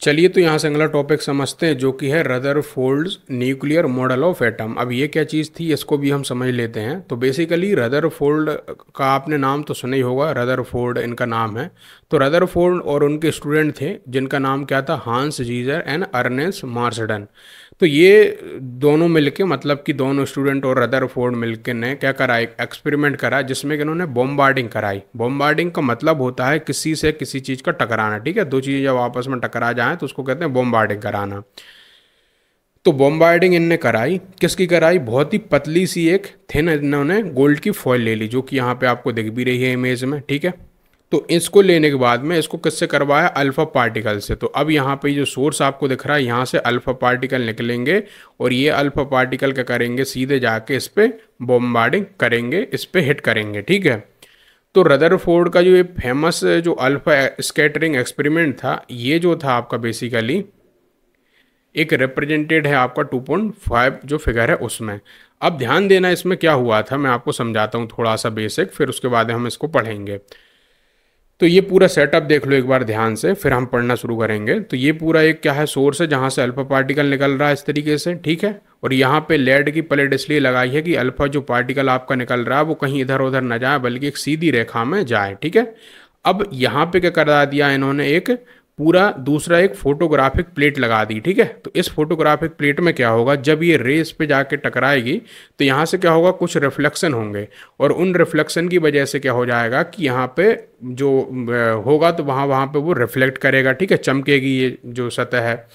चलिए तो यहाँ से अगला टॉपिक समझते हैं जो कि है Rutherford's nuclear model of atom. अब ये क्या चीज़ थी इसको भी हम समझ लेते हैं। तो बेसिकली रदरफोर्ड का आपने नाम तो सुना ही होगा, रदरफोर्ड इनका नाम है। तो रदरफोर्ड और उनके स्टूडेंट थे जिनका नाम क्या था, हांस जीजर एंड अर्नेस्ट मार्सडन। तो ये दोनों मिलके, मतलब कि दोनों स्टूडेंट और रदरफोर्ड मिलके ने क्या करा, एक एक्सपेरिमेंट करा जिसमें कि इन्होंने बॉम्बार्डिंग कराई। बॉम्बार्डिंग का मतलब होता है किसी से किसी चीज़ का टकराना, ठीक है। दो चीज़ें जब आपस में टकरा जाएं तो उसको कहते हैं बॉम्बार्डिंग कराना। तो बॉम्बार्डिंग इनने कराई, किसकी कराई, बहुत ही पतली सी एक थिन इन्होंने गोल्ड की फॉइल ले ली, जो कि यहाँ पे आपको दिख भी रही है इमेज में, ठीक है। तो इसको लेने के बाद में इसको किससे करवाया, अल्फा पार्टिकल से। तो अब यहाँ पे जो सोर्स आपको दिख रहा है, यहाँ से अल्फा पार्टिकल निकलेंगे और ये अल्फा पार्टिकल क्या करेंगे, सीधे जाके इस पे बॉम्बार्डिंग करेंगे, इस पे हिट करेंगे, ठीक है। तो रदरफोर्ड का जो ये फेमस जो अल्फा स्कैटरिंग एक्सपेरिमेंट था, ये जो था आपका बेसिकली एक रिप्रेजेंटेड है आपका 2.5 जो फिगर है उसमें। अब ध्यान देना इसमें क्या हुआ था, मैं आपको समझाता हूँ थोड़ा सा बेसिक, फिर उसके बाद हम इसको पढ़ेंगे। तो ये पूरा सेटअप देख लो एक बार ध्यान से, फिर हम पढ़ना शुरू करेंगे। तो ये पूरा एक क्या है, सोर्स है जहाँ से अल्फा पार्टिकल निकल रहा है इस तरीके से, ठीक है। और यहाँ पे लेड की प्लेट इसलिए लगाई है कि अल्फा जो पार्टिकल आपका निकल रहा है वो कहीं इधर उधर न जाए, बल्कि एक सीधी रेखा में जाए, ठीक है। अब यहाँ पे क्या करा दिया इन्होंने, एक पूरा दूसरा एक फोटोग्राफिक प्लेट लगा दी, ठीक है। तो इस फोटोग्राफिक प्लेट में क्या होगा, जब ये रेस पे जाके टकराएगी तो यहाँ से क्या होगा, कुछ रिफ्लेक्शन होंगे, और उन रिफ्लेक्शन की वजह से क्या हो जाएगा कि यहाँ पे जो होगा तो वहाँ वहाँ पे वो रिफ्लेक्ट करेगा, ठीक है, चमकेगी ये जो सतह है।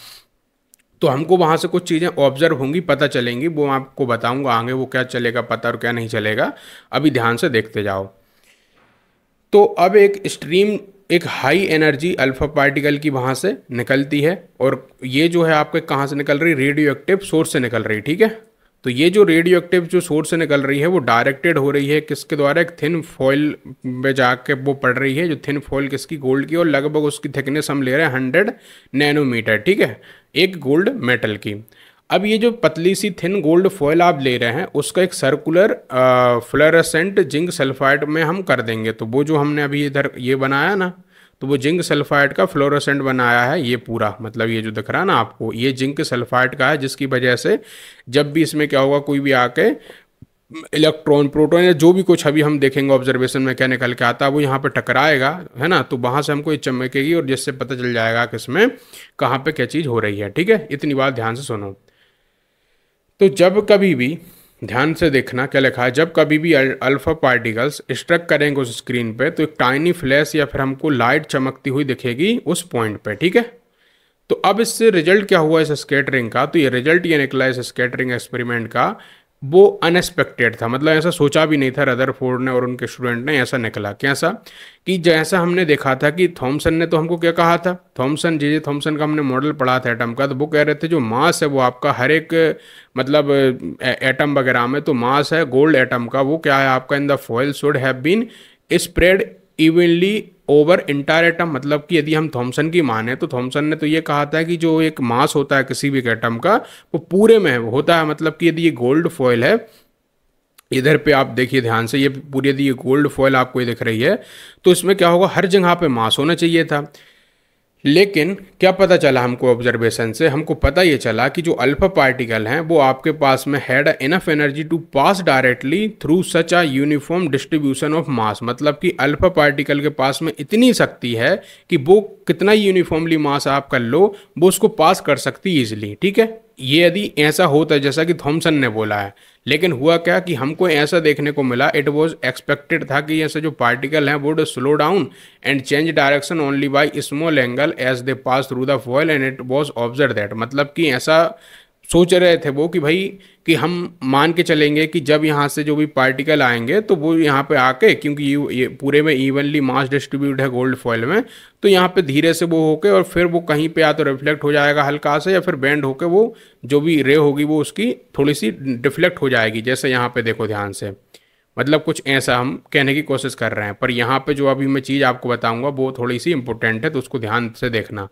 तो हमको वहाँ से कुछ चीज़ें ऑब्जर्व होंगी, पता चलेंगी, वो आपको बताऊंगा आगे वो क्या चलेगा पता और क्या नहीं चलेगा। अभी ध्यान से देखते जाओ। तो अब एक स्ट्रीम, एक हाई एनर्जी अल्फा पार्टिकल की वहाँ से निकलती है, और ये जो है आपके कहाँ से निकल रही, रेडियो एक्टिव सोर्स से निकल रही, ठीक है। तो ये जो रेडियो एक्टिव जो सोर्स से निकल रही है वो डायरेक्टेड हो रही है किसके द्वारा, एक थिन फॉइल में जाके वो पड़ रही है, जो थिन फॉइल किसकी, गोल्ड की, और लगभग उसकी थिकनेस हम ले रहे हैं 100 नैनोमीटर, ठीक है, एक गोल्ड मेटल की। अब ये जो पतली सी थिन गोल्ड फॉयल आप ले रहे हैं उसका एक सर्कुलर फ्लोरेसेंट जिंक सल्फाइड में हम कर देंगे। तो वो जो हमने अभी इधर ये बनाया ना, तो वो जिंक सल्फाइड का फ्लोरेसेंट बनाया है ये पूरा, मतलब ये जो दिख रहा है ना आपको, ये जिंक सल्फाइड का है, जिसकी वजह से जब भी इसमें क्या होगा, कोई भी आके इलेक्ट्रॉन प्रोटॉन या जो भी कुछ अभी हम देखेंगे ऑब्जर्वेशन में क्या निकल के आता है, वो यहाँ पे टकराएगा, है ना। तो वहाँ से हमको ये चमकेगी और जिससे पता चल जाएगा कि इसमें कहाँ पे क्या चीज़ हो रही है, ठीक है। इतनी बात ध्यान से सुनो। तो जब कभी भी ध्यान से देखना क्या लिखा है, जब कभी भी अल्फा पार्टिकल्स स्ट्रक करेंगे उस स्क्रीन पे तो एक टाइनी फ्लैश या फिर हमको लाइट चमकती हुई दिखेगी उस पॉइंट पे, ठीक है। तो अब इससे रिजल्ट क्या हुआ इस स्कैटरिंग का, तो ये रिजल्ट ये निकला इस स्कैटरिंग एक्सपेरिमेंट का, वो अनएक्सपेक्टेड था, मतलब ऐसा सोचा भी नहीं था रदरफोर्ड ने और उनके स्टूडेंट ने। ऐसा निकला कैसा कि जैसा हमने देखा था कि थॉमसन ने तो हमको क्या कहा था, थॉमसन जे थॉमसन का हमने मॉडल पढ़ा था एटम का, तो वो कह रहे थे जो मास है वो आपका हर एक मतलब एटम वगैरह में, तो मास है गोल्ड एटम का वो क्या है आपका, in the foil should have been spread evenly over entire atom. मतलब कि यदि हम थॉमसन की माने तो थॉमसन ने तो ये कहा था कि जो एक मास होता है किसी भी एटम का वो पूरे में होता है। मतलब कि यदि ये गोल्ड फॉइल है, इधर पे आप देखिए ध्यान से, ये पूरी यदि ये गोल्ड फॉइल आपको ये दिख रही है तो इसमें क्या होगा, हर जगह पे मास होना चाहिए था। लेकिन क्या पता चला हमको ऑब्जर्वेशन से, हमको पता ये चला कि जो अल्फा पार्टिकल हैं वो आपके पास में had enough energy to pass directly through such a uniform distribution of mass. मतलब कि अल्फा पार्टिकल के पास में इतनी शक्ति है कि वो कितना यूनिफॉर्मली मास आप कर लो वो उसको पास कर सकती इजिली, ठीक है। ये यदि ऐसा होता है जैसा कि थॉमसन ने बोला है, लेकिन हुआ क्या कि हमको ऐसा देखने को मिला, इट वॉज एक्सपेक्टेड था कि ऐसे जो पार्टिकल हैं would slow down and change direction only by small angle as they pass through the foil and it was observe that. मतलब कि ऐसा सोच रहे थे वो कि भाई कि हम मान के चलेंगे कि जब यहाँ से जो भी पार्टिकल आएंगे तो वो यहाँ पे आके, क्योंकि ये पूरे में इवनली मास डिस्ट्रीब्यूट है गोल्ड फॉइल में, तो यहाँ पे धीरे से वो होके और फिर वो कहीं पे या तो रिफ्लेक्ट हो जाएगा हल्का से, या फिर बेंड होके वो जो भी रे होगी वो उसकी थोड़ी सी डिफ्लेक्ट हो जाएगी, जैसे यहाँ पे देखो ध्यान से। मतलब कुछ ऐसा हम कहने की कोशिश कर रहे हैं, पर यहाँ पे जो अभी मैं चीज़ आपको बताऊंगा वो थोड़ी सी इंपॉर्टेंट है, तो उसको ध्यान से देखना।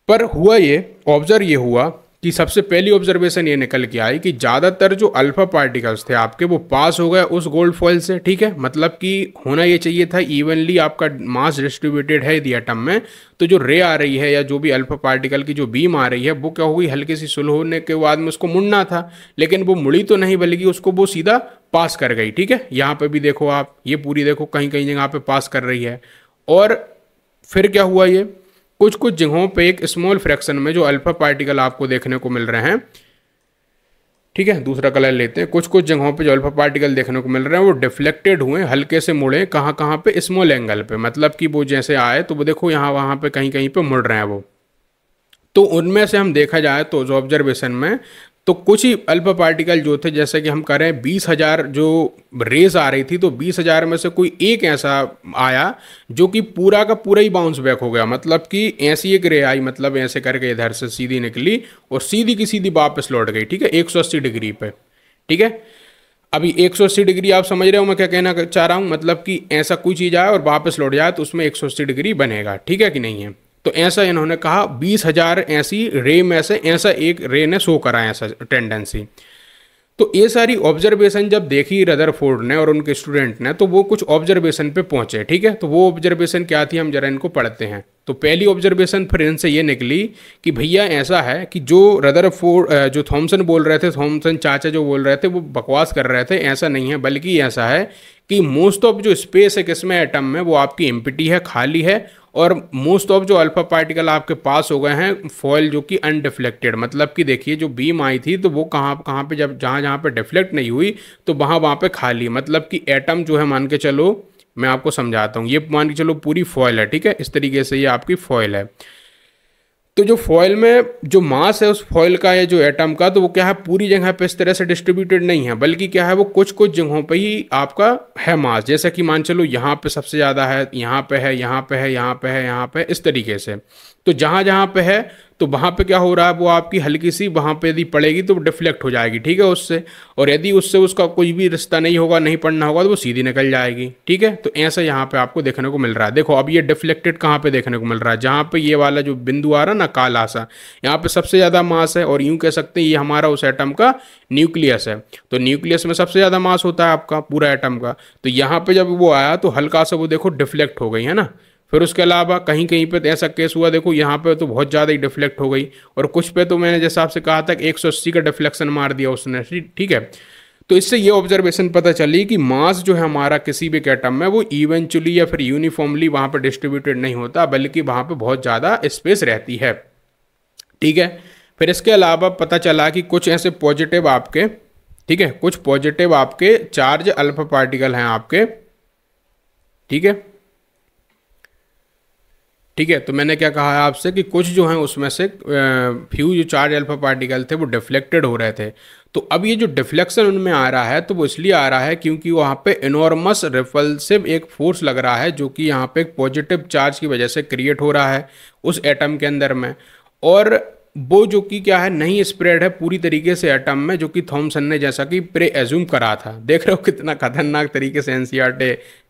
पर हुआ ये, ऑब्जर्व ये हुआ कि सबसे पहली ऑब्जर्वेशन ये निकल के आई कि ज़्यादातर जो अल्फा पार्टिकल्स थे आपके वो पास हो गए उस गोल्ड फॉइल से, ठीक है। मतलब कि होना ये चाहिए था इवनली आपका मास डिस्ट्रीब्यूटेड है यदि एटम में, तो जो रे आ रही है या जो भी अल्फा पार्टिकल की जो बीम आ रही है वो क्या होगी, हल्की सी सुलह होने के बाद में उसको मुड़ना था, लेकिन वो मुड़ी तो नहीं बल्कि उसको वो सीधा पास कर गई, ठीक है। यहाँ पे भी देखो आप, ये पूरी देखो कहीं कहीं जगह पे पास कर रही है। और फिर क्या हुआ, ये कुछ कुछ जगहों पे एक स्मॉल फ्रैक्शन में जो अल्फा पार्टिकल आपको देखने को मिल रहे हैं, ठीक है, दूसरा कलर लेते हैं, कुछ कुछ जगहों पे जो अल्फा पार्टिकल देखने को मिल रहे हैं वो डिफ्लेक्टेड हुए, हल्के से मुड़े, कहाँ कहाँ पे, स्मॉल एंगल पे, मतलब कि वो जैसे आए तो वो देखो यहाँ वहाँ पे कहीं कहीं पे मुड़ रहे हैं वो। तो उनमें से हम देखा जाए तो जो ऑब्जर्वेशन में, तो कुछ ही अल्फा पार्टिकल जो थे, जैसे कि हम करें 20,000 जो रेज आ रही थी, तो 20,000 में से कोई एक ऐसा आया जो कि पूरा का पूरा ही बाउंस बैक हो गया, मतलब कि ऐसी एक रे आई, मतलब ऐसे करके इधर से सीधी निकली और सीधी की सीधी वापस लौट गई, ठीक है, 180 डिग्री पे, ठीक है। अभी 180 डिग्री आप समझ रहे हो मैं क्या कहना चाह रहा हूँ, मतलब कि ऐसा कोई चीज़ आए और वापस लौट जाए तो उसमें 180 डिग्री बनेगा, ठीक है कि नहीं है। तो ऐसा इन्होंने कहा 20,000 ऐसी रे में से ऐसा एक रे ने शो करा ऐसा टेंडेंसी। तो ये सारी ऑब्जर्वेशन जब देखी रदरफोर्ड ने और उनके स्टूडेंट ने, तो वो कुछ ऑब्जर्वेशन पे पहुंचे, ठीक है। तो वो ऑब्जर्वेशन क्या थी, हम जरा इनको पढ़ते हैं। तो पहली ऑब्जर्वेशन फिर इनसे ये निकली कि भैया ऐसा है कि जो रदरफोर्ड जो थॉमसन बोल रहे थे, थॉमसन चाचा जो बोल रहे थे वो बकवास कर रहे थे, ऐसा नहीं है, बल्कि ऐसा है कि मोस्ट ऑफ जो स्पेस है किसमें, एटम में, वो आपकी एम्प्टी है, खाली है। और मोस्ट ऑफ जो अल्फा पार्टिकल आपके पास हो गए हैं फॉइल जो कि अनडिफ्लेक्टेड, मतलब कि देखिए जो बीम आई थी तो वो कहाँ कहाँ पे, जब जहाँ जहाँ पे डिफ्लेक्ट नहीं हुई तो वहाँ वहाँ पे खाली, मतलब कि एटम जो है, मान के चलो मैं आपको समझाता हूँ, ये मान के चलो पूरी फॉइल है, ठीक है, इस तरीके से ये आपकी फॉइल है। तो जो फॉइल में जो मास है उस फॉइल का या जो एटम का, तो वो क्या है, पूरी जगह पे इस तरह से डिस्ट्रीब्यूटेड नहीं है, बल्कि क्या है, वो कुछ कुछ जगहों पे ही आपका है मास। जैसे कि मान चलो यहाँ पे सबसे ज़्यादा है, यहाँ पे है, यहाँ पे है, यहाँ पे है, यहाँ पे, इस तरीके से। तो जहाँ जहाँ पे है तो वहाँ पे क्या हो रहा है, वो आपकी हल्की सी वहाँ पे यदि पड़ेगी तो डिफ्लेक्ट हो जाएगी, ठीक है, उससे। और यदि उससे उसका कोई भी रिश्ता नहीं होगा, नहीं पड़ना होगा, तो वो सीधी निकल जाएगी, ठीक है। तो ऐसा यहाँ पे आपको देखने को मिल रहा है। देखो अब ये डिफ्लेक्टेड कहाँ पे देखने को मिल रहा है, जहाँ पे ये वाला जो बिंदु आ रहा है ना काला सा, यहाँ पे सबसे ज़्यादा मास है, और यूँ कह सकते हैं ये हमारा उस एटम का न्यूक्लियस है। तो न्यूक्लियस में सबसे ज़्यादा मास होता है आपका पूरा एटम का। तो यहाँ पे जब वो आया तो हल्का सा वो देखो डिफ्लेक्ट हो गई, है ना। फिर उसके अलावा कहीं कहीं पे तो ऐसा केस हुआ, देखो यहाँ पे तो बहुत ज़्यादा ही डिफ्लेक्ट हो गई, और कुछ पे तो मैंने जैसा आपसे कहा था कि 180 का डिफ्लेक्शन मार दिया उसने, ठीक है। तो इससे ये ऑब्जर्वेशन पता चली कि मास जो है हमारा किसी भी एटम में, वो इवेंचुअली या फिर यूनिफॉर्मली वहाँ पर डिस्ट्रीब्यूटेड नहीं होता, बल्कि वहाँ पर बहुत ज़्यादा स्पेस रहती है, ठीक है। फिर इसके अलावा पता चला कि कुछ ऐसे पॉजिटिव आपके, ठीक है, कुछ पॉजिटिव आपके चार्ज अल्फा पार्टिकल हैं आपके, ठीक है, ठीक है। तो मैंने क्या कहा है आपसे कि कुछ जो हैं उसमें से फ्यू जो चार्ज अल्फा पार्टिकल थे वो डिफ्लेक्टेड हो रहे थे। तो अब ये जो डिफ्लेक्शन उनमें आ रहा है तो वो इसलिए आ रहा है क्योंकि वहाँ पे इनॉर्मस रिपल्सिव एक फोर्स लग रहा है, जो कि यहाँ पे एक पॉजिटिव चार्ज की वजह से क्रिएट हो रहा है उस एटम के अंदर में। और वो जो कि क्या है, नहीं स्प्रेड है पूरी तरीके से एटम में, जो कि थॉमसन ने जैसा कि प्रे एज्यूम करा था। देख रहे हो कितना खतरनाक तरीके से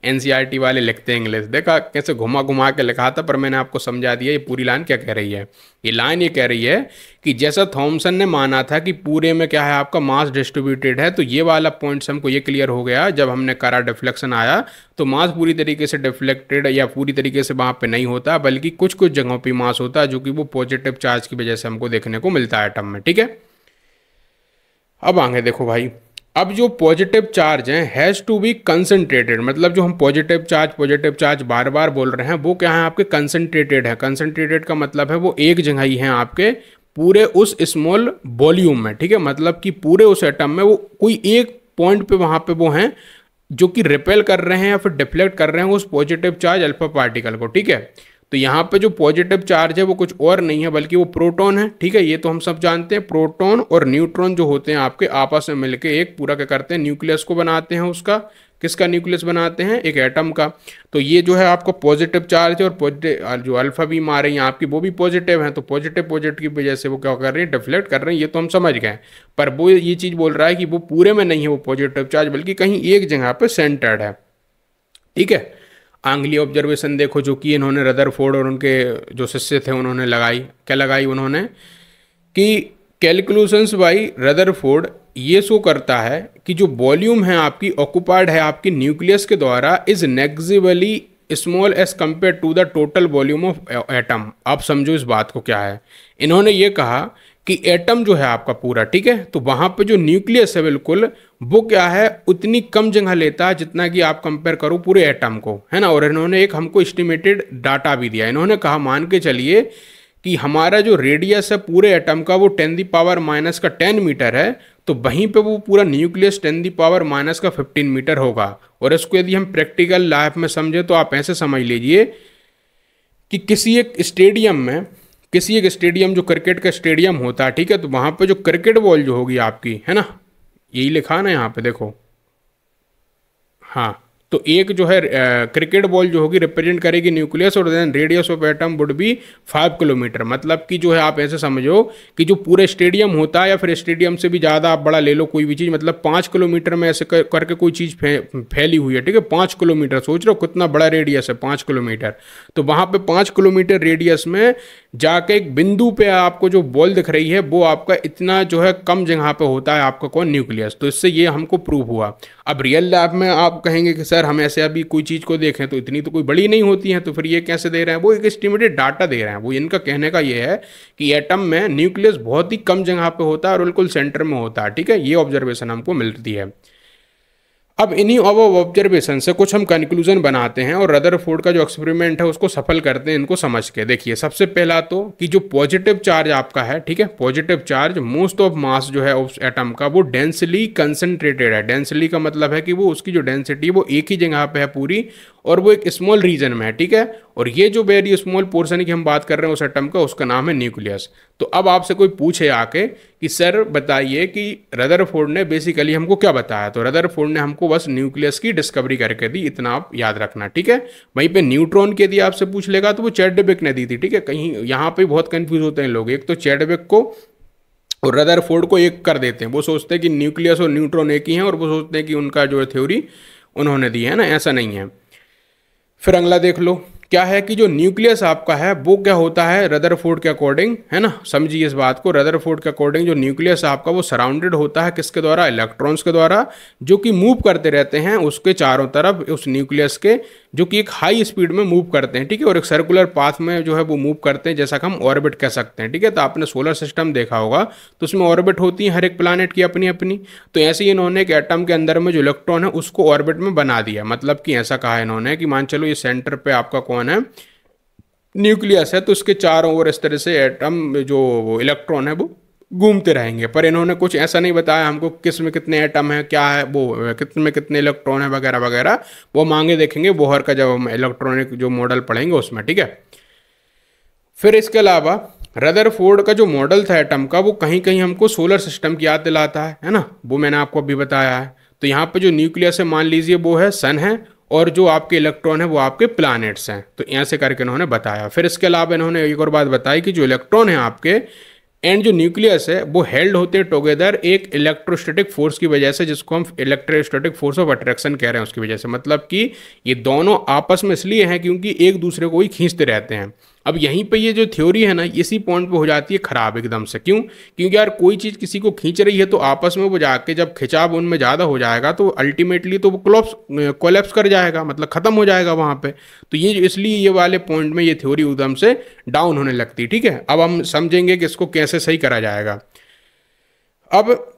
एनसीईआरटी वाले लिखते हैं इंग्लिश, देखा कैसे घुमा घुमा के लिखा था, पर मैंने आपको समझा दिया ये पूरी लाइन क्या कह रही है। ये लाइन ये कह रही है कि जैसा थॉमसन ने माना था कि पूरे में क्या है आपका मास डिस्ट्रीब्यूटेड है, तो ये वाला पॉइंट्स हमको ये क्लियर हो गया जब हमने करा डिफ्लेक्शन आया, तो मास पूरी तरीके से डिफ्लेक्टेड या पूरी तरीके से वहाँ पे नहीं होता, बल्कि कुछ कुछ जगहों पे मास होता है, जो कि वो पॉजिटिव चार्ज की वजह से हमको देखने को मिलता है एटम में, ठीक है। अब आगे देखो भाई, अब जो पॉजिटिव चार्ज हैं हैज़ टू बी कंसंट्रेटेड, मतलब जो हम पॉजिटिव चार्ज बार बार बोल रहे हैं वो क्या है आपके कंसंट्रेटेड है। कंसंट्रेटेड का मतलब है वो एक जगह ही है आपके पूरे उस स्मॉल वॉल्यूम में, ठीक है, मतलब कि पूरे उस एटम में वो कोई एक पॉइंट पे वहाँ पे वो हैं जो कि रिपेल कर रहे हैं या फिर डिफ्लेक्ट कर रहे हैं उस पॉजिटिव चार्ज अल्फा पार्टिकल को, ठीक है। तो यहाँ पे जो पॉजिटिव चार्ज है वो कुछ और नहीं है बल्कि वो प्रोटॉन है, ठीक है, ये तो हम सब जानते हैं। प्रोटॉन और न्यूट्रॉन जो होते हैं आपके आपस में मिलके एक पूरा क्या करते हैं, न्यूक्लियस को बनाते हैं उसका, किसका न्यूक्लियस बनाते हैं, एक एटम का। तो ये जो है आपका पॉजिटिव चार्ज है, और पॉजिटिव जो अल्फा बीम आ रही है आपकी वो भी पॉजिटिव है, तो पॉजिटिव की वजह से वो क्या कर रही है, डिफ्लेक्ट कर रहे हैं, ये तो हम समझ गए। पर वो ये चीज़ बोल रहा है कि वो पूरे में नहीं है वो पॉजिटिव चार्ज, बल्कि कहीं एक जगह पर सेंटर्ड है, ठीक है। आंगली ऑब्जर्वेशन देखो जो कि इन्होंने रदरफोर्ड और उनके जो शिष्य थे उन्होंने लगाई, क्या लगाई उन्होंने कि कैलकुलेशंस बाई रदरफोर्ड ये शो करता है कि जो वॉल्यूम है आपकी ऑक्युपाइड है आपकी न्यूक्लियस के द्वारा is negligibly small as compare to the total volume of atom. आप समझो इस बात को क्या है। इन्होंने ये कहा कि एटम जो है आपका पूरा, ठीक है, तो वहां पे जो न्यूक्लियस है बिल्कुल वो क्या है उतनी कम जगह लेता है जितना कि आप कंपेयर करो पूरे एटम को, है ना। और इन्होंने एक हमको एस्टिमेटेड डाटा भी दिया। इन्होंने कहा मान के चलिए कि हमारा जो रेडियस है पूरे एटम का वो 10⁻⁻10 मीटर है, तो वहीं पे वो पूरा न्यूक्लियस 10⁻⁻15 मीटर होगा। और इसको यदि हम प्रैक्टिकल लाइफ में समझे तो आप ऐसे समझ लीजिए कि किसी एक स्टेडियम जो क्रिकेट का स्टेडियम होता है, ठीक है, तो वहां पे जो क्रिकेट बॉल जो होगी आपकी, है ना, यही लिखा ना यहाँ पे देखो, हाँ, तो एक जो है क्रिकेट बॉल जो होगी रिप्रेजेंट करेगी न्यूक्लियस और then radius of atom would be 5 kilometre. मतलब कि जो है आप ऐसे समझो कि जो पूरे स्टेडियम होता है या फिर स्टेडियम से भी ज़्यादा आप बड़ा ले लो कोई भी चीज़, मतलब 5 किलोमीटर में ऐसे करके कोई चीज़ फैली हुई है, ठीक है, 5 किलोमीटर। सोच रहे हो कितना बड़ा रेडियस है 5 किलोमीटर। तो वहाँ पर 5 किलोमीटर रेडियस में जाके एक बिंदु पे आपको जो बॉल दिख रही है वो आपका इतना जो है कम जगह पे होता है आपका कौन, न्यूक्लियस। तो इससे ये हमको प्रूव हुआ। अब रियल लाइफ में आप कहेंगे कि सर हम ऐसे अभी कोई चीज़ को देखें तो इतनी तो कोई बड़ी नहीं होती है, तो फिर ये कैसे दे रहे हैं? वो एक एस्टिमेटेड डाटा दे रहे हैं। वो इनका कहने का ये है कि एटम में न्यूक्लियस बहुत ही कम जगह पे होता है और बिल्कुल सेंटर में होता है, ठीक है। ये ऑब्जर्वेशन हमको मिलती है। अब इन्हीं ऑब्जर्वेशन से कुछ हम कंक्लूजन बनाते हैं और रदरफोर्ड का जो एक्सपेरिमेंट है उसको सफल करते हैं इनको समझ के। देखिए सबसे पहला तो कि जो पॉजिटिव चार्ज आपका है, ठीक है, positive charge most of mass जो है उस एटम का वो डेंसली कंसंट्रेटेड है। डेंसली का मतलब है कि वो उसकी जो डेंसिटी है वो एक ही जगह पे है पूरी और वो एक स्मॉल रीजन में है, ठीक है। और ये जो वेरी स्मॉल पोर्शन की हम बात कर रहे हैं उस एटम का, उसका नाम है न्यूक्लियस। तो अब आपसे कोई पूछे आके कि सर बताइए कि रदरफोर्ड ने बेसिकली हमको क्या बताया, तो रदरफोर्ड ने हमको बस न्यूक्लियस की डिस्कवरी करके दी, इतना आप याद रखना, ठीक है। वहीं पे न्यूट्रॉन की यदि आपसे पूछ लेगा तो वो चैडविक ने दी थी, ठीक है। कहीं यहाँ पे बहुत कंफ्यूज होते हैं लोग, एक तो चैडविक को और रदरफोर्ड को एक कर देते हैं। वो सोचते हैं कि न्यूक्लियस और न्यूट्रॉन एक ही हैं और वो सोचते हैं कि उनका जो है थ्योरी उन्होंने दी है ना, ऐसा नहीं है। फिर अगला देख लो क्या है कि जो न्यूक्लियस आपका है वो क्या होता है रदरफोर्ड के अकॉर्डिंग, है ना, समझिए इस बात को। रदरफोर्ड के अकॉर्डिंग जो न्यूक्लियस आपका वो सराउंडेड होता है किसके द्वारा, इलेक्ट्रॉन्स के द्वारा, जो कि मूव करते रहते हैं उसके चारों तरफ उस न्यूक्लियस के, जो कि एक हाई स्पीड में मूव करते हैं, ठीक है, और एक सर्कुलर पाथ में जो है वो मूव करते हैं, जैसा कि हम ऑर्बिट कह सकते हैं, ठीक है। तो आपने सोलर सिस्टम देखा होगा तो उसमें ऑर्बिट होती है हर एक प्लानेट की अपनी अपनी। तो ऐसे ही इन्होंने एक एटम के अंदर में जो इलेक्ट्रॉन है उसको ऑर्बिट में बना दिया। मतलब कि ऐसा कहा इन्होंने कि मान चलो ये सेंटर पे आपका कौन है, न्यूक्लियस है, तो उसके चारों ओर इस तरह से एटम जो इलेक्ट्रॉन है वो घूमते रहेंगे। पर इन्होंने कुछ ऐसा नहीं बताया हमको किस में कितने एटम है, क्या है वो, कितने में कितने इलेक्ट्रॉन है वगैरह वगैरह। वो मांगे देखेंगे बोहर का जब हम इलेक्ट्रॉनिक जो मॉडल पढ़ेंगे उसमें, ठीक है। फिर इसके अलावा रदरफोर्ड का जो मॉडल था एटम का वो कहीं कहीं हमको सोलर सिस्टम की याद दिलाता है ना, वो मैंने आपको अभी बताया है। तो यहाँ पे जो न्यूक्लियस है मान लीजिए वो है सन है और जो आपके इलेक्ट्रॉन है वो आपके प्लैनेट्स हैं। तो ऐसे करके इन्होंने बताया। फिर इसके अलावा इन्होंने एक और बात बताई कि जो इलेक्ट्रॉन है आपके एंड जो न्यूक्लियस है वो हेल्ड होते हैं टुगेदर एक इलेक्ट्रोस्टैटिक फोर्स की वजह से, जिसको हम इलेक्ट्रोस्टैटिक फोर्स ऑफ अट्रैक्शन कह रहे हैं उसकी वजह से। मतलब कि ये दोनों आपस में इसलिए हैं क्योंकि एक दूसरे को ही खींचते रहते हैं। अब यहीं पे ये जो थ्योरी है ना इसी पॉइंट पे हो जाती है खराब एकदम से। क्यों? क्योंकि यार कोई चीज़ किसी को खींच रही है तो आपस में वो जाके जब खिंचाव उनमें ज़्यादा हो जाएगा तो अल्टीमेटली तो वो कोलैप्स कर जाएगा, मतलब ख़त्म हो जाएगा वहाँ पे। तो ये इसलिए ये वाले पॉइंट में ये थ्योरी एकदम से डाउन होने लगती, ठीक है। अब हम समझेंगे कि इसको कैसे सही करा जाएगा। अब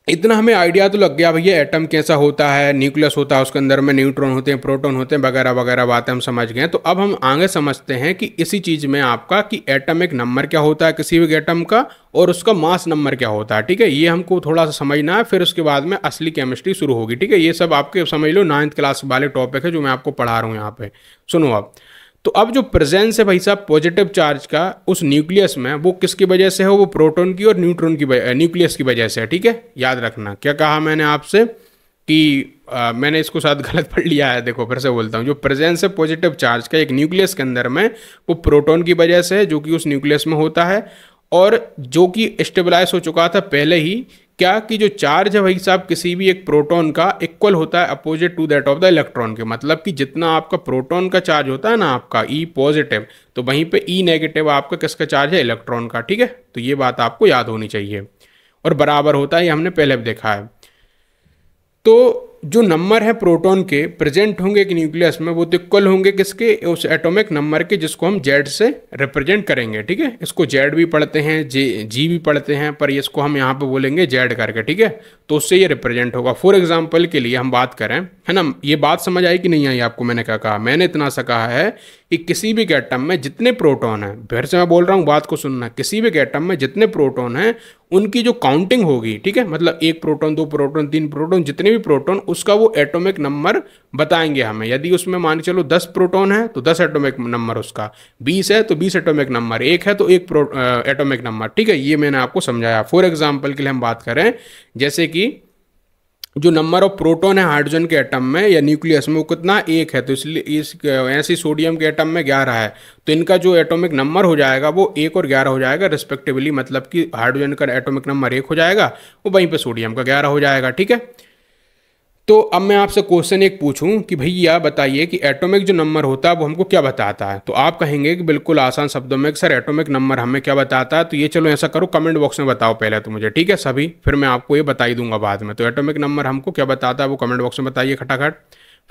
इतना हमें आइडिया तो लग गया भैया एटम कैसा होता है, न्यूक्लियस होता है, उसके अंदर में न्यूट्रॉन होते हैं, प्रोटॉन होते हैं, वगैरह वगैरह बातें हम समझ गए। तो अब हम आगे समझते हैं कि इसी चीज़ में आपका कि एटमिक नंबर क्या होता है किसी भी एटम का और उसका मास नंबर क्या होता है, ठीक है। ये हमको थोड़ा सा समझना है, फिर उसके बाद में असली केमिस्ट्री शुरू होगी, ठीक है। ये सब आपके समझ लो 9th क्लास वाले टॉपिक है जो मैं आपको पढ़ा रहा हूँ यहाँ पे। सुनो अब तो अब जो प्रेजेंस है भाई साहब पॉजिटिव चार्ज का उस न्यूक्लियस में वो किसकी वजह से है, वो प्रोटॉन की और न्यूट्रॉन की न्यूक्लियस की वजह से है, ठीक है। याद रखना क्या कहा मैंने आपसे कि मैंने इसको शायद गलत पढ़ लिया है, देखो फिर से बोलता हूँ। जो प्रेजेंस है पॉजिटिव चार्ज का एक न्यूक्लियस के अंदर में वो प्रोटॉन की वजह से है जो कि उस न्यूक्लियस में होता है और जो कि स्टेबलाइज हो चुका था पहले ही क्या कि जो चार्ज है भाई साहब किसी भी एक प्रोटॉन का इक्वल होता है opposite to that of the electron के, मतलब कि जितना आपका प्रोटॉन का चार्ज होता है ना आपका ई पॉजिटिव, तो वहीं पे ई नेगेटिव आपका किसका चार्ज है, इलेक्ट्रॉन का। ठीक है, तो ये बात आपको याद होनी चाहिए। और बराबर होता है, ये हमने पहले भी देखा है। तो जो नंबर है प्रोटॉन के प्रेजेंट होंगे एक न्यूक्लियस में, वो तो इक्वल होंगे किसके, उस एटॉमिक नंबर के जिसको हम जेड से रिप्रेजेंट करेंगे। ठीक है, इसको जेड भी पढ़ते हैं, जी भी पढ़ते हैं, पर इसको हम यहाँ पे बोलेंगे जेड करके। ठीक है, तो उससे ये रिप्रेजेंट होगा। फॉर एग्जाम्पल के लिए हम बात करें, है ना, ये बात समझ आई कि नहीं आई आपको? मैंने क्या कहा, मैंने इतना सा कहा है कि किसी भी एटम में जितने प्रोटॉन हैं, फिर से मैं बोल रहा हूँ बात को सुनना, किसी भी एटम में जितने प्रोटॉन हैं उनकी जो काउंटिंग होगी, ठीक है, मतलब एक प्रोटॉन, दो प्रोटॉन, तीन प्रोटॉन, जितने भी प्रोटॉन, उसका वो एटॉमिक नंबर बताएंगे हमें। यदि उसमें मान के चलो 10 प्रोटॉन है तो 10 एटॉमिक नंबर उसका, 20 है तो 20 एटॉमिक नंबर, एक है तो एक एटॉमिक नंबर। ठीक है, ये मैंने आपको समझाया। फॉर एग्जाम्पल के लिए हम बात करें, जैसे कि जो नंबर ऑफ प्रोटॉन है हाइड्रोजन के एटम में या न्यूक्लियस में, वो कितना, एक है, तो इसलिए इस ऐसी सोडियम के एटम में 11 है, तो इनका जो एटॉमिक नंबर हो जाएगा वो 1 और 11 हो जाएगा रिस्पेक्टिवली, मतलब कि हाइड्रोजन का एटॉमिक नंबर 1 हो जाएगा, वो वहीं पे सोडियम का 11 हो जाएगा। ठीक है, तो अब मैं आपसे क्वेश्चन एक पूछूं कि भैया बताइए कि एटॉमिक जो नंबर होता है वो हमको क्या बताता है, तो आप कहेंगे कि बिल्कुल आसान शब्दों में कि सर एटॉमिक नंबर हमें क्या बताता है। तो ये चलो ऐसा करो, कमेंट बॉक्स में बताओ पहले तो मुझे, ठीक है सभी, फिर मैं आपको ये बता ही दूंगा बाद में। तो एटॉमिक नंबर हमको क्या बताता है वो कमेंट बॉक्स में बताइए खटाखट।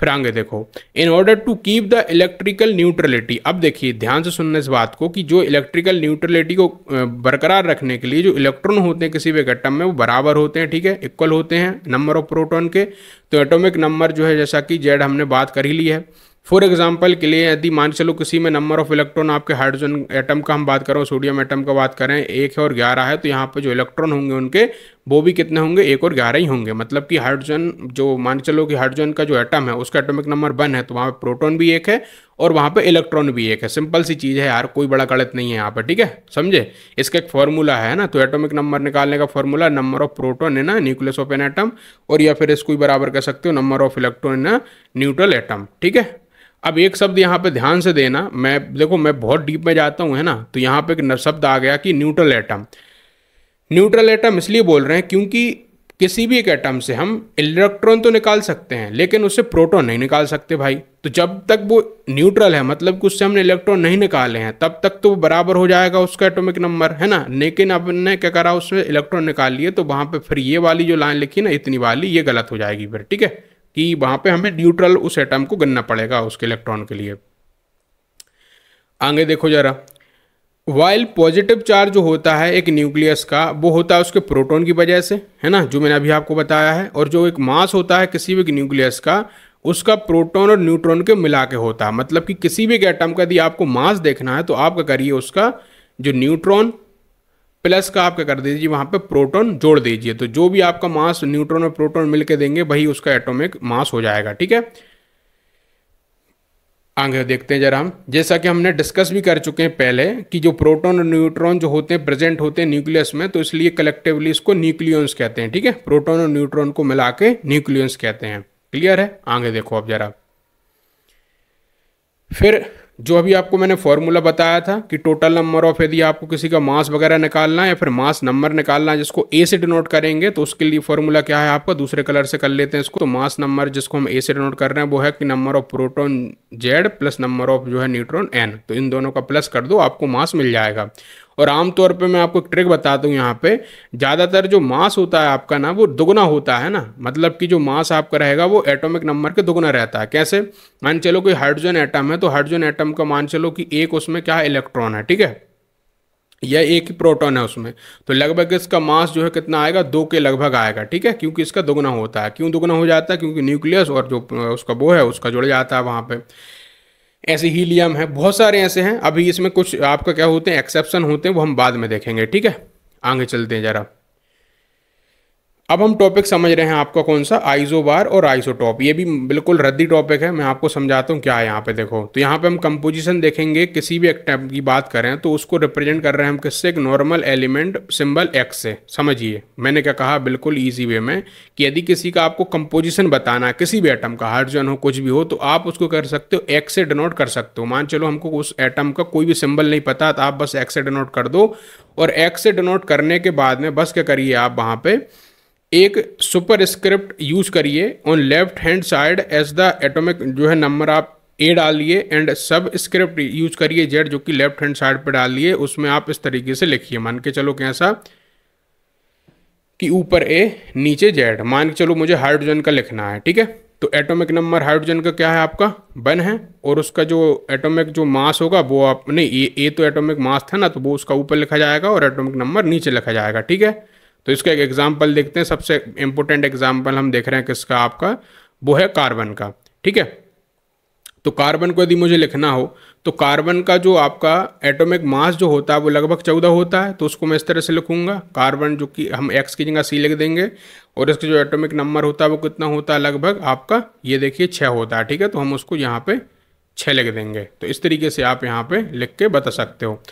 फिर आगे देखो, in order to keep the electrical neutrality, अब देखिए ध्यान से सुनने इस बात को कि जो इलेक्ट्रिकल न्यूट्रलिटी को बरकरार रखने के लिए जो इलेक्ट्रॉन होते हैं किसी भी एटम में वो बराबर होते हैं, ठीक है, इक्वल होते हैं नंबर ऑफ प्रोटॉन के। तो एटॉमिक नंबर जो है जैसा कि जेड हमने बात कर ही ली है। फॉर एग्जाम्पल के लिए यदि मान चलो किसी में नंबर ऑफ इलेक्ट्रॉन आपके हाइड्रोजन एटम का हम बात करें, सोडियम एटम का बात करें, 1 है और 11 है, तो यहाँ पे जो इलेक्ट्रॉन होंगे उनके वो भी कितने होंगे, 1 और 11 ही होंगे। मतलब कि हाइड्रोजन जो मान चलो कि हाइड्रोजन का जो एटम है उसका एटॉमिक नंबर 1 है, तो वहाँ पे प्रोटॉन भी 1 है और वहाँ पे इलेक्ट्रॉन भी 1 है। सिंपल सी चीज़ है यार, कोई बड़ा गलत नहीं है यहाँ पर, ठीक है, समझे। इसका एक फॉर्मूला है ना, तो एटॉमिक नंबर निकालने का फॉर्मूला नंबर ऑफ प्रोटॉन है ना न्यूक्लियस ऑफ एन एटम, और या फिर इसको बराबर कर सकते हो नंबर ऑफ इलेक्ट्रॉन ना न्यूट्रल एटम। ठीक है, अब एक शब्द यहाँ पे ध्यान से देना, मैं देखो मैं बहुत डीप में जाता हूँ, है ना, तो यहाँ पे एक शब्द आ गया कि न्यूट्रल एटम। न्यूट्रल एटम इसलिए बोल रहे हैं क्योंकि किसी भी एक एटम से हम इलेक्ट्रॉन तो निकाल सकते हैं लेकिन उससे प्रोटॉन नहीं निकाल सकते भाई। तो जब तक वो न्यूट्रल है, मतलब कि उससे हमने इलेक्ट्रॉन नहीं निकाले हैं, तब तक तो वो बराबर हो जाएगा उसका एटॉमिक नंबर, है ना। लेकिन अब ने क्या करा, उसमें इलेक्ट्रॉन निकाल लिए, तो वहाँ पे फिर ये वाली जो लाइन लिखी ना, इतनी वाली, ये गलत हो जाएगी फिर, ठीक है, कि वहाँ पे हमें न्यूट्रल उस एटम को गिनना पड़ेगा उसके इलेक्ट्रॉन के लिए। आगे देखो जरा, वाइल पॉजिटिव चार्ज जो होता है एक न्यूक्लियस का, वो होता है उसके प्रोटॉन की वजह से, है ना, जो मैंने अभी आपको बताया है। और जो एक मास होता है किसी भी न्यूक्लियस का, उसका प्रोटॉन और न्यूट्रॉन के मिला के होता है। मतलब कि किसी भी एटम का यदि आपको मास देखना है तो आप क्या करिए, उसका जो न्यूट्रॉन प्लस का आप क्या कर दीजिए, वहाँ पे प्रोटॉन जोड़ दीजिए, तो जो भी आपका मास न्यूट्रॉन और प्रोटॉन मिलके देंगे वही उसका एटॉमिक मास हो जाएगा। ठीक है, आगे देखते हैं जरा हम, जैसा कि हमने डिस्कस भी कर चुके हैं पहले कि जो प्रोटॉन और न्यूट्रॉन जो होते हैं प्रेजेंट होते हैं न्यूक्लियस में, तो इसलिए कलेक्टिवली इसको न्यूक्लियॉन्स कहते हैं। ठीक है, प्रोटॉन और न्यूट्रॉन को मिला के न्यूक्लियॉन्स कहते हैं। क्लियर है, आगे देखो अब जरा, फिर जो अभी आपको मैंने फॉर्मूला बताया था कि टोटल नंबर ऑफ, यदि आपको किसी का मास वगैरह निकालना है या फिर मास नंबर निकालना है जिसको ए से डिनोट करेंगे, तो उसके लिए फॉर्मूला क्या है आपका, दूसरे कलर से कर लेते हैं इसको। तो मास नंबर जिसको हम ए से डिनोट कर रहे हैं वो है कि number of proton Z plus number of जो है न्यूट्रॉन एन, तो इन दोनों का प्लस कर दो, आपको मास मिल जाएगा। और आमतौर पे मैं आपको एक ट्रिक बताता हूँ यहाँ पे, ज़्यादातर जो मास होता है आपका ना वो दुगना होता है ना, मतलब कि जो मास आपका रहेगा वो एटॉमिक नंबर के दुगना रहता है। कैसे, मान चलो कोई हाइड्रोजन एटम है, तो हाइड्रोजन एटम का मान चलो कि एक उसमें क्या है, इलेक्ट्रॉन है, ठीक है, या एक ही प्रोटॉन है उसमें, तो लगभग इसका मास जो है कितना आएगा, 2 के लगभग आएगा। ठीक है, क्योंकि इसका दुगना होता है। क्यों दुगना हो जाता है, क्योंकि न्यूक्लियस और जो उसका वो है उसका जुड़ जाता है वहाँ पे। ऐसे हीलियम है, बहुत सारे ऐसे हैं। अभी इसमें कुछ आपका क्या होते हैं, एक्सेप्शन होते हैं, वो हम बाद में देखेंगे। ठीक है, आगे चलते हैं जरा। अब हम टॉपिक समझ रहे हैं आपका कौन सा, आइसोबार और आइसोटॉप। ये भी बिल्कुल रद्दी टॉपिक है, मैं आपको समझाता हूँ क्या है यहाँ पे। देखो, तो यहाँ पे हम कंपोजिशन देखेंगे, किसी भी एटम की बात करें तो उसको रिप्रेजेंट कर रहे हैं हम किससे, एक नॉर्मल एलिमेंट सिंबल एक्स से। समझिए मैंने क्या कहा, बिल्कुल ईजी वे में, कि यदि किसी का आपको कंपोजिशन बताना है किसी भी एटम का, हाइड्रोजन हो कुछ भी हो, तो आप उसको कर सकते हो एक्स से डिनोट कर सकते हो। मान चलो हमको उस एटम का कोई भी सिंबल नहीं पता, तो आप बस एक्स से डिनोट कर दो, और एक्स से डिनोट करने के बाद में बस क्या करिए आप वहाँ पे एक सुपर स्क्रिप्ट यूज करिए on left hand side as the atomic जो है नंबर आप ए डालिए एंड सब स्क्रिप्ट यूज करिए जेड जो कि लेफ्ट हैंड साइड पे डालिए, उसमें आप इस तरीके से लिखिए। मान के चलो कैसा कि ऊपर ए नीचे जेड, मान के चलो मुझे हाइड्रोजन का लिखना है, ठीक है। तो एटॉमिक नंबर हाइड्रोजन का क्या है आपका 1 है, और उसका जो एटॉमिक जो मास होगा वो आप नहीं, ए तो एटॉमिक मास था ना, तो वो उसका ऊपर लिखा जाएगा और एटॉमिक नंबर नीचे लिखा जाएगा, ठीक है। तो इसका एक एग्जाम्पल देखते हैं। सबसे इंपॉर्टेंट एग्जाम्पल हम देख रहे हैं किसका, आपका वो है कार्बन का, ठीक है। तो कार्बन को यदि मुझे लिखना हो तो कार्बन का जो आपका एटॉमिक मास जो होता है वो लगभग 14 होता है, तो उसको मैं इस तरह से लिखूंगा कार्बन, जो कि हम x की जगह c लिख देंगे, और इसका जो एटॉमिक नंबर होता है वो कितना होता है, लगभग आपका ये देखिए 6 होता है, ठीक है। तो हम उसको यहाँ पे 6 लिख देंगे। तो इस तरीके से आप यहाँ पे लिख के बता सकते हो।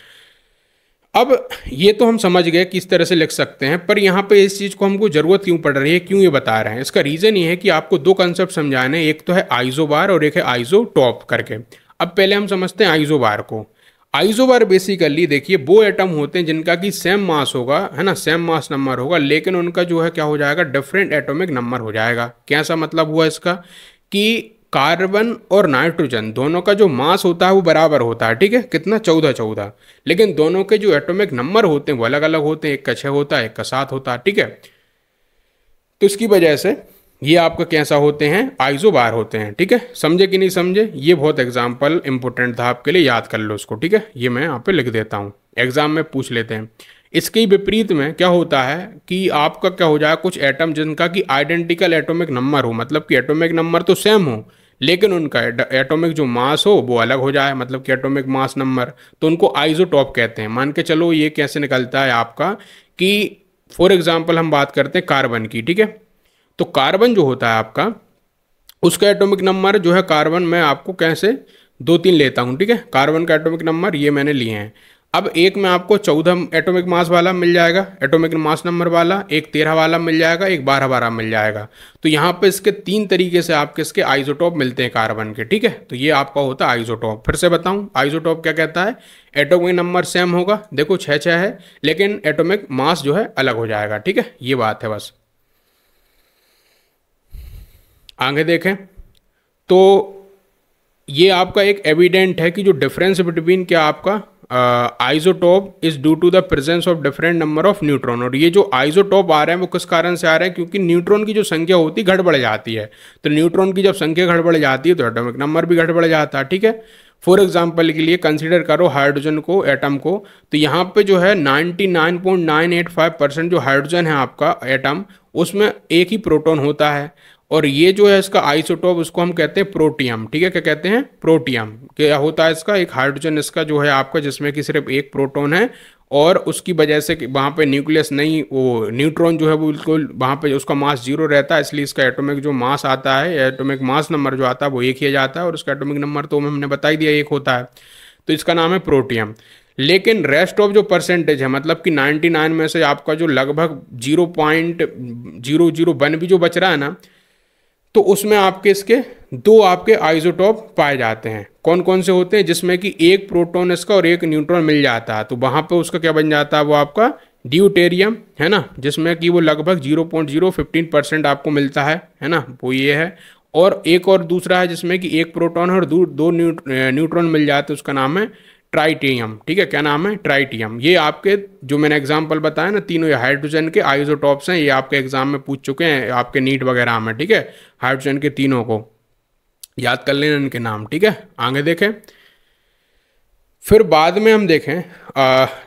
अब ये तो हम समझ गए कि इस तरह से लिख सकते हैं, पर यहाँ पे इस चीज़ को हमको ज़रूरत क्यों पड़ रही है, क्यों ये बता रहे हैं, इसका रीज़न ये है कि आपको दो कंसेप्ट समझाने हैं, एक तो है आइसोबार और एक है आइसोटॉप करके। अब पहले हम समझते हैं आइसोबार को। आइसोबार बेसिकली देखिए वो एटम होते हैं जिनका कि सेम मास होगा, है ना, सेम मास नंबर होगा, लेकिन उनका जो है क्या हो जाएगा, डिफरेंट एटॉमिक नंबर हो जाएगा। कैसा मतलब हुआ इसका कि कार्बन और नाइट्रोजन दोनों का जो मास होता है वो बराबर होता है, ठीक है, कितना 14, लेकिन दोनों के जो एटॉमिक नंबर होते हैं वो अलग अलग होते हैं, एक का 6 होता है, एक का 7 होता है, ठीक है। तो इसकी वजह से ये आपका कैसा होते हैं, आइसोबार होते हैं, ठीक है। समझे कि नहीं समझे, ये बहुत एग्जाम्पल इंपॉर्टेंट था आपके लिए, याद कर लो उसको, ठीक है। ये मैं यहाँ पे लिख देता हूँ, एग्जाम में पूछ लेते हैं। इसके विपरीत में क्या होता है कि आपका क्या हो जाएगा, कुछ एटम जिनका कि आइडेंटिकल एटॉमिक नंबर हो, मतलब कि एटॉमिक नंबर तो सेम हो लेकिन उनका एटॉमिक जो मास हो वो अलग हो जाए, मतलब कि एटॉमिक मास नंबर, तो उनको आइसोटॉप कहते हैं। मान के चलो ये कैसे निकलता है आपका कि फॉर एग्जाम्पल हम बात करते हैं कार्बन की, ठीक है। तो कार्बन जो होता है आपका, उसका एटॉमिक नंबर जो है कार्बन में आपको कैसे 2-3 लेता हूँ, ठीक है। कार्बन का एटॉमिक नंबर ये मैंने लिए हैं। अब एक में आपको 14 एटॉमिक मास वाला मिल जाएगा, एटॉमिक मास नंबर वाला, एक 13 वाला मिल जाएगा, एक 12 मिल जाएगा। तो यहाँ पे इसके 3 तरीके से आपके इसके आइसोटॉप मिलते हैं कार्बन के, ठीक है। तो ये आपका होता है आइसोटॉप। फिर से बताऊँ आइसोटॉप क्या कहता है, एटॉमिक नंबर सेम होगा, देखो 6 है, लेकिन एटॉमिक मास जो है अलग हो जाएगा, ठीक है। ये बात है बस। आगे देखें तो ये आपका एक एविडेंट है कि जो डिफरेंस बिटवीन क्या आपका isotope is due to the presence of different number of neutron. और ये जो आइसोटॉप आ रहे हैं वो किस कारण से आ रहे हैं, क्योंकि न्यूट्रॉन की जो संख्या होती है गड़बड़ जाती है। तो न्यूट्रॉन की जब संख्या गड़बड़ जाती है तो एटॉमिक नंबर भी गड़बड़ जाता है, ठीक है। फॉर एग्जाम्पल के लिए कंसिडर करो हाइड्रोजन को, एटम को, तो यहाँ पे जो है 99.985% जो हाइड्रोजन है आपका एटम, उसमें एक ही प्रोटॉन होता है, और ये जो है इसका आइसोटॉप उसको हम कहते हैं प्रोटियम, ठीक है। क्या कहते हैं, प्रोटियम। क्या होता है इसका, एक हाइड्रोजन इसका जो है आपका जिसमें कि सिर्फ एक प्रोटॉन है, और उसकी वजह से वहाँ पे न्यूक्लियस नहीं, वो न्यूट्रॉन जो है वो बिल्कुल वहाँ पे उसका मास 0 रहता है, इसलिए इसका एटॉमिक जो मास आता है, एटॉमिक मास नंबर जो आता है वो 1 ही जाता है, और उसका एटॉमिक नंबर तो हमने बता ही दिया 1 होता है, तो इसका नाम है प्रोटियम। लेकिन रेस्ट ऑफ जो परसेंटेज है, मतलब कि 99 में से आपका जो लगभग 0.001 भी जो बच रहा है ना, तो उसमें आपके इसके 2 आपके आइसोटॉप पाए जाते हैं। कौन कौन से होते हैं, जिसमें कि एक प्रोटॉन इसका और एक न्यूट्रॉन मिल जाता है, तो वहाँ पे उसका क्या बन जाता है, वो आपका ड्यूटेरियम है ना, जिसमें कि वो लगभग 0.015% आपको मिलता है ना, वो ये है। और एक और दूसरा है जिसमें कि एक प्रोटॉन और 2 न्यूट्रॉन मिल जाते हैं, उसका नाम है ट्राइटियम, ठीक है। क्या नाम है, ट्राइटियम। ये आपके जो मैंने एग्जांपल बताया ना, तीनों ये हाइड्रोजन के आइसोटॉप्स हैं, ये आपके एग्जाम में पूछ चुके हैं आपके नीट वगैरह में, ठीक है। हाइड्रोजन के तीनों को याद कर लेना इनके नाम, ठीक है। आगे देखें, फिर बाद में हम देखें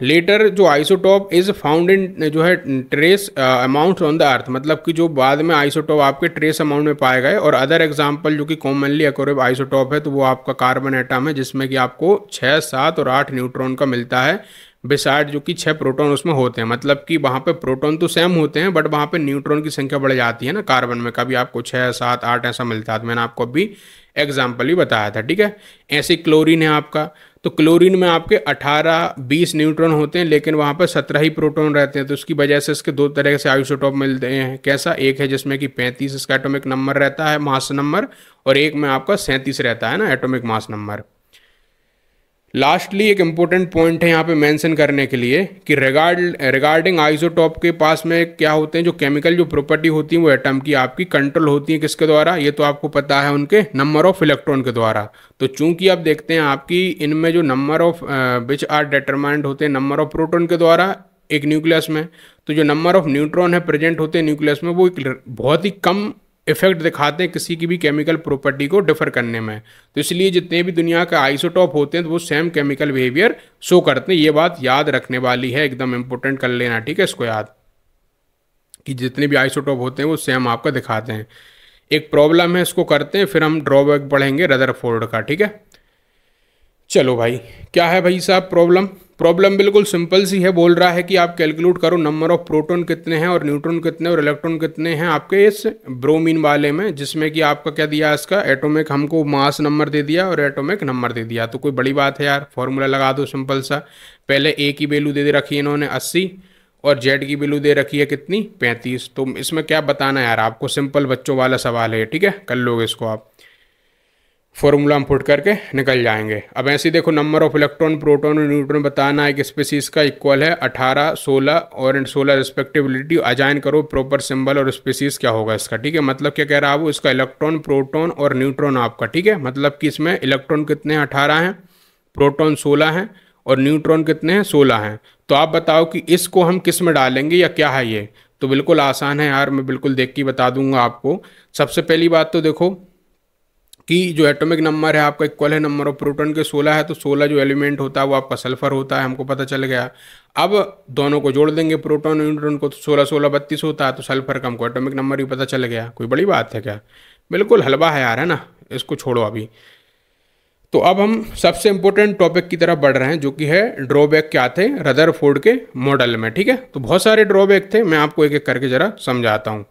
लेटर जो आइसोटॉप इज फाउंड इन जो है trace amount on the earth, मतलब कि जो बाद में आइसोटॉप आपके ट्रेस अमाउंट में पाए गए। और अदर एग्जांपल जो कि कॉमनली अकोरेब आइसोटॉप है, तो वो आपका कार्बन एटम है, जिसमें कि आपको 6, 7 और 8 न्यूट्रॉन का मिलता है, बिसाइड जो कि 6 प्रोटॉन उसमें होते हैं। मतलब कि वहाँ पे प्रोटॉन तो सेम होते हैं, बट वहाँ पे न्यूट्रॉन की संख्या बढ़ जाती है ना, कार्बन में कभी आपको 6, 7, 8 ऐसा मिलता है। तो मैंने आपको अभी एग्जाम्पल ही बताया था, ठीक है। ऐसे क्लोरीन है आपका, तो क्लोरीन में आपके 18-20 न्यूट्रॉन होते हैं, लेकिन वहाँ पर 17 ही प्रोटॉन रहते हैं। तो उसकी वजह से इसके 2 तरह से आइसोटॉप मिलते हैं। कैसा, एक है जिसमें कि 35 इसका एटॉमिक नंबर रहता है, मास नंबर, और एक में आपका 37 रहता है ना एटॉमिक मास नंबर। लास्टली एक इम्पोर्टेंट पॉइंट है यहाँ पे मेंशन करने के लिए कि रिगार्डिंग आइसोटॉप के पास में क्या होते हैं, जो केमिकल जो प्रॉपर्टी होती है वो एटम की आपकी कंट्रोल होती है किसके द्वारा, ये तो आपको पता है, उनके नंबर ऑफ इलेक्ट्रॉन के द्वारा। तो चूंकि आप देखते हैं आपकी इनमें जो number of which are determined होते हैं नंबर ऑफ प्रोटॉन के द्वारा एक न्यूक्लियस में, तो जो नंबर ऑफ न्यूट्रॉन है प्रेजेंट होते हैं न्यूक्लियस में वो एक बहुत ही कम इफेक्ट दिखाते हैं किसी की भी केमिकल प्रॉपर्टी को डिफर करने में। तो इसलिए जितने भी दुनिया का आइसोटॉप होते हैं तो वो सेम केमिकल बिहेवियर शो करते हैं। ये बात याद रखने वाली है, एकदम इंपॉर्टेंट कर लेना, ठीक है, इसको याद कि जितने भी आइसोटॉप होते हैं वो सेम आपका दिखाते हैं। एक प्रॉब्लम है, इसको करते हैं, फिर हम ड्रॉबैक पढ़ेंगे रदरफोर्ड का, ठीक है। चलो भाई, क्या है भाई साहब प्रॉब्लम? प्रॉब्लम बिल्कुल सिंपल सी है, बोल रहा है कि आप कैलकुलेट करो नंबर ऑफ प्रोटॉन कितने हैं और न्यूट्रॉन कितने और इलेक्ट्रॉन कितने हैं आपके इस ब्रोमीन वाले में, जिसमें कि आपका क्या दिया, इसका एटॉमिक हमको मास नंबर दे दिया और एटॉमिक नंबर दे दिया। तो कोई बड़ी बात है यार, फॉर्मूला लगा दो सिंपल सा। पहले ए की वैल्यू दे रखी है इन्होंने 80 और जेड की वैल्यू दे रखी है कितनी, 35। तो इसमें क्या बताना है यार आपको, सिंपल बच्चों वाला सवाल है, ठीक है, कर लोगे इसको आप। फॉर्मूला हम पुट करके निकल जाएंगे। अब ऐसे ही देखो, नंबर ऑफ इलेक्ट्रॉन प्रोटॉन और न्यूट्रॉन बताना है कि स्पीसीज का इक्वल है 18 16 और 16 रिस्पेक्टिबिलिटी। अजाइन करो प्रॉपर सिंबल और स्पीसीज क्या होगा इसका, ठीक है। मतलब क्या कह रहा है वो, इसका इलेक्ट्रॉन प्रोटॉन और न्यूट्रॉन आपका, ठीक है। मतलब कि इसमें इलेक्ट्रॉन कितने हैं, 18 हैं, प्रोटॉन 16 हैं और न्यूट्रॉन कितने हैं, 16 हैं। तो आप बताओ कि इसको हम किस में डालेंगे या क्या है ये। तो बिल्कुल आसान है यार, मैं बिल्कुल देख के बता दूंगा आपको। सबसे पहली बात तो देखो कि जो एटॉमिक नंबर है आपका इक्वल है नंबर ऑफ प्रोटॉन के 16 है, तो 16 जो एलिमेंट होता है वो आपका सल्फर होता है, हमको पता चल गया। अब दोनों को जोड़ देंगे प्रोटॉन और न्यूट्रॉन को, तो 16 16 32 होता है, तो सल्फर का हमको एटॉमिक नंबर भी पता चल गया। कोई बड़ी बात है क्या? बिल्कुल हलवा है यार, है ना, इसको छोड़ो अभी। तो अब हम सबसे इंपॉर्टेंट टॉपिक की तरफ बढ़ रहे हैं, जो कि है ड्रॉबैक क्या थे रदरफोर्ड के मॉडल में, ठीक है। तो बहुत सारे ड्रॉबैक थे, मैं आपको एक एक करके जरा समझाता हूँ।